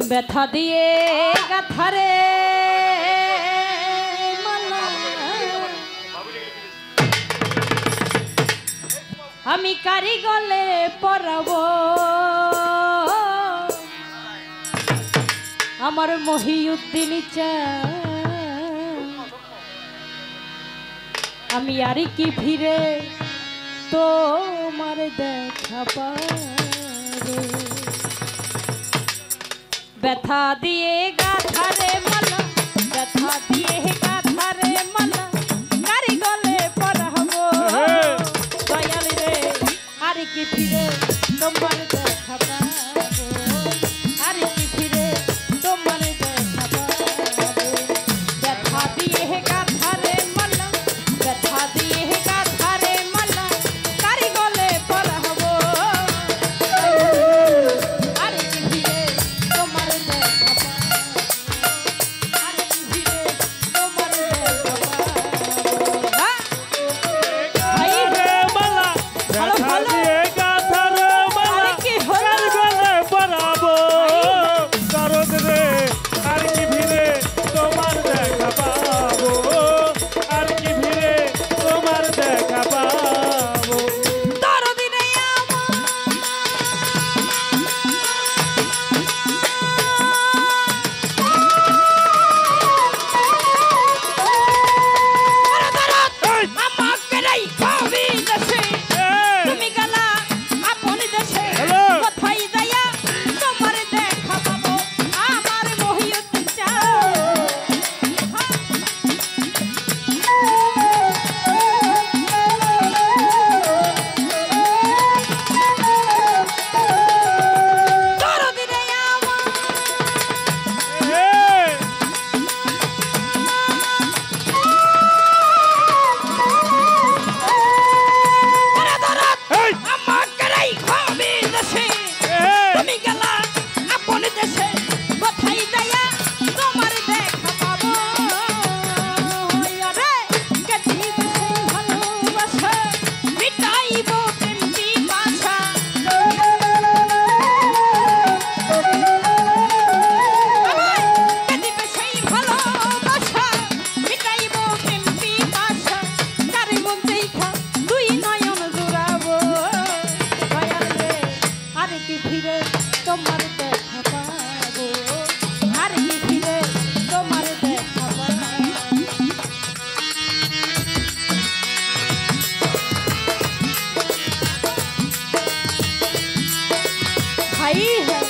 ব্যথা দিয়ে গাথারে মালা আমি কারি গলে পরাবো আমার মহিউদ্দিন আমি আরি কি ফিরে তোমার দেখা পাবো ব্যথা দিয়ে গাথারে মালা ব্যথা দিয়ে গাথারে মালা কারি গলে পরাবো দয়াল রে আরি কি ফিরে তোমার দেখা পাবো আরি কি ফিরে তোমার দেখা পাবো ব্যথা দিয়ে গাথারে মালা ব্যথা দিয়ে গাথারে মালা কারি গলে পরাবো আরি কি ফিরে তোমার দেখা পাবো আরি কি ফিরে তোমার দেখা পাবো ভাই রে মালা ভালো ভালো भाई है